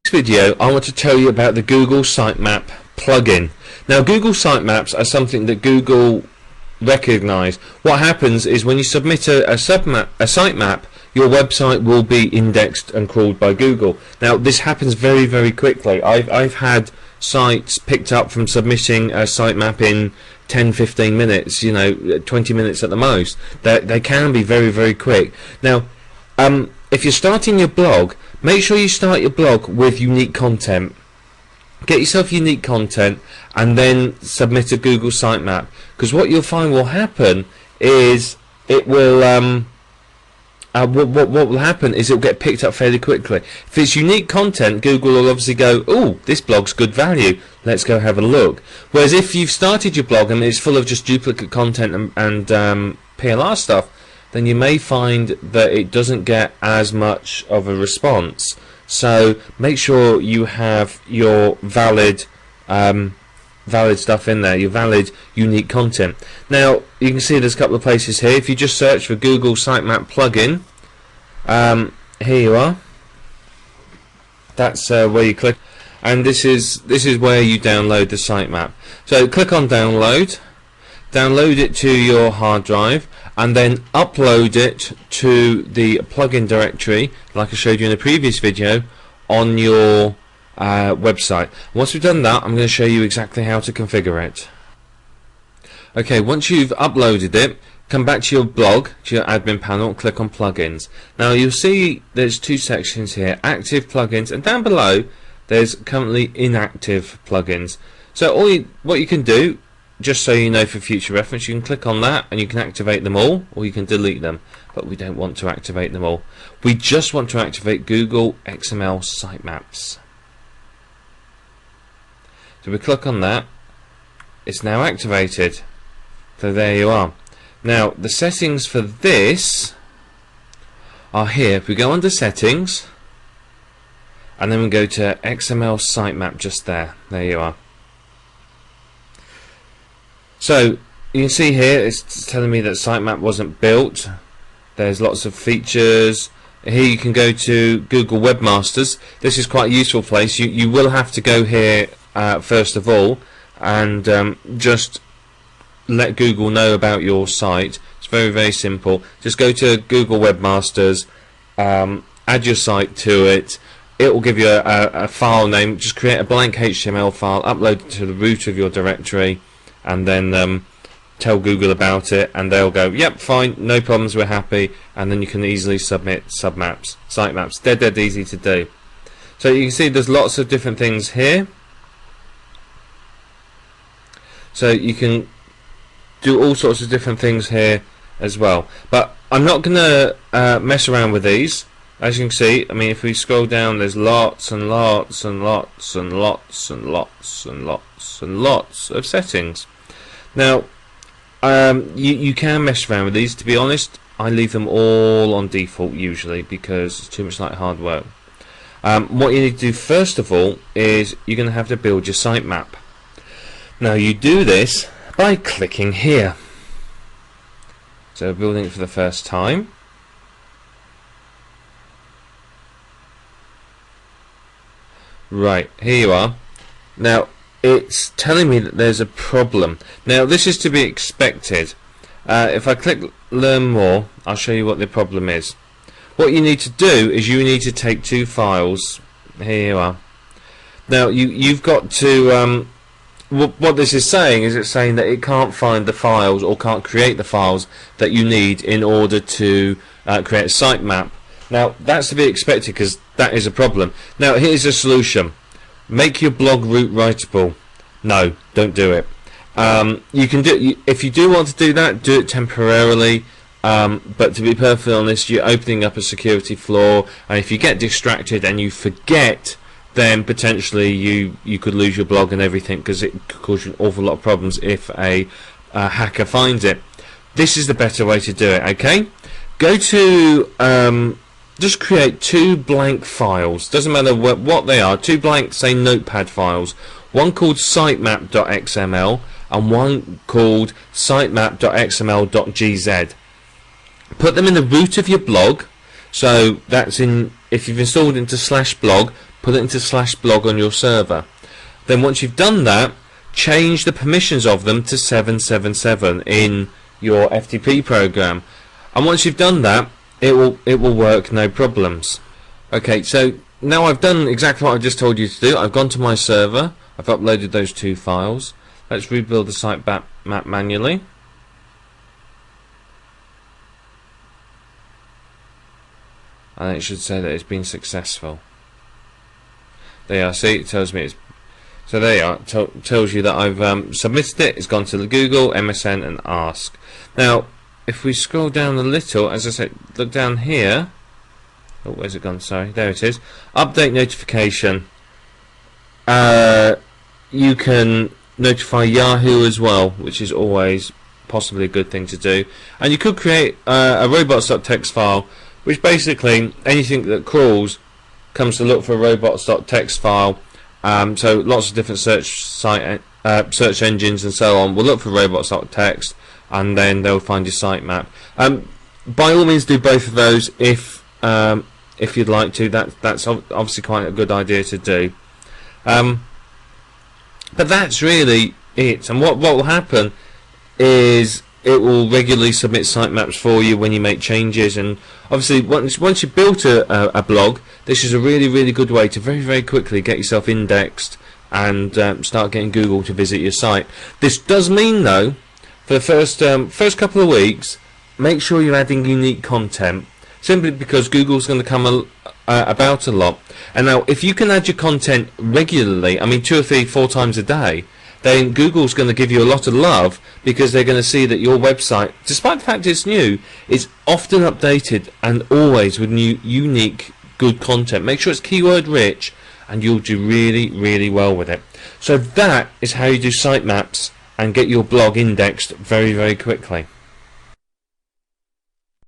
Video I want to tell you about the Google Sitemap plugin. Now Google Sitemaps are something that Google recognize. What happens is when you submit a sitemap, your website will be indexed and crawled by Google. Now this happens very quickly. I've had sites picked up from submitting a sitemap in 10-15 minutes, 20 minutes at the most. They can be very quick. Now if you're starting your blog, make sure you start your blog with unique content. Get yourself unique content and then submit a Google sitemap, because what you'll find will happen is it will what will happen is it'll get picked up fairly quickly. If it's unique content, Google will obviously go, oh, this blog's good value, let's go have a look. Whereas if you've started your blog and it's full of just duplicate content and PLR stuff, then you may find that it doesn't get as much of a response. So make sure you have your valid stuff in there, your valid unique content. Now you can see there's a couple of places here. If you just search for Google Sitemap plugin, here you are. That's where you click, and this is where you download the sitemap. So click on download it to your hard drive, and then upload it to the plugin directory like I showed you in the previous video on your website. Once we've done that, I'm going to show you exactly how to configure it. Okay, once you've uploaded it, come back to your blog, to your admin panel, click on plugins. Now you'll see there's two sections here, active plugins, and down below there's currently inactive plugins. So what you can do, just so you know for future reference, you can click on that and you can activate them all, or you can delete them, but we don't want to activate them all. We just want to activate Google XML Sitemaps. So we click on that, it's now activated. So there you are. Now the settings for this are here. If we go under settings and then we go to XML Sitemap, just there you are. So you can see here it's telling me that sitemap wasn't built. There's lots of features. Here you can go to Google Webmasters. This is quite a useful place. You will have to go here first of all and just let Google know about your site. It's very simple. Just go to Google Webmasters, add your site to it. It will give you a file name. Just create a blank HTML file, upload it to the root of your directory, and then tell Google about it, and they'll go, yep, fine, no problems, we're happy, and then you can easily submit sitemaps. They're dead easy to do. So you can see there's lots of different things here. So you can do all sorts of different things here as well. But I'm not going to mess around with these. As you can see, I mean, if we scroll down, there's lots and lots and lots and lots and lots and lots and lots of settings. Now, you can mess around with these. To be honest, I leave them all on default usually because it's too much like hard work. What you need to do first of all is you're going to have to build your sitemap. Now you do this by clicking here. So building it for the first time. Right, here you are. Now it's telling me that there's a problem. Now this is to be expected. If I click learn more, I'll show you what the problem is. What you need to do is you need to take two files. Here you are. Now you've got to what this is saying is it's saying that it can't find the files or can't create the files that you need in order to create a sitemap. Now that's to be expected because that is a problem. Now here's a solution. Make your blog root writable. No, don't do it. You can do, if you do want to do that, do it temporarily. But to be perfectly honest, you're opening up a security flaw, and if you get distracted and you forget, then potentially you could lose your blog and everything, because it could cause you an awful lot of problems if a hacker finds it. This is the better way to do it. Okay, go to just create two blank files. Doesn't matter what they are. Two blank, say, notepad files. One called sitemap.xml and one called sitemap.xml.gz. Put them in the root of your blog. So that's in, if you've installed into /blog, put it into /blog on your server. Then once you've done that, change the permissions of them to 777 in your FTP program. And once you've done that, it will work, no problems. Okay, so now I've done exactly what I just told you to do. I've gone to my server, I've uploaded those 2 files. Let's rebuild the sitemap manually. And it should say that it's been successful. There you are, see, it tells me it's... So there you are, it tells you that I've submitted it. It's gone to the Google, MSN and Ask. Now, if we scroll down a little, as I said, look down here. Oh, where's it gone? Sorry, there it is. Update notification. You can notify Yahoo as well, which is always possibly a good thing to do. And you could create a robots.txt file, which basically anything that crawls comes to look for a robots.txt file. So lots of different search engines and so on will look for robots.txt, and then they'll find your sitemap. By all means, do both of those if you'd like to. That's obviously quite a good idea to do. But that's really it. And what will happen is it will regularly submit sitemaps for you when you make changes. And obviously, once you've built a blog, this is a really good way to very quickly get yourself indexed and start getting Google to visit your site. This does mean, though, for the first couple of weeks, make sure you're adding unique content, simply because Google's going to come about a lot. And now, if you can add your content regularly, I mean 2 or 3, 4 times a day, then Google's going to give you a lot of love, because they're going to see that your website, despite the fact it's new, is often updated and always with new, unique, good content. Make sure it's keyword rich, and you'll do really well with it. So that is how you do sitemaps and get your blog indexed very quickly.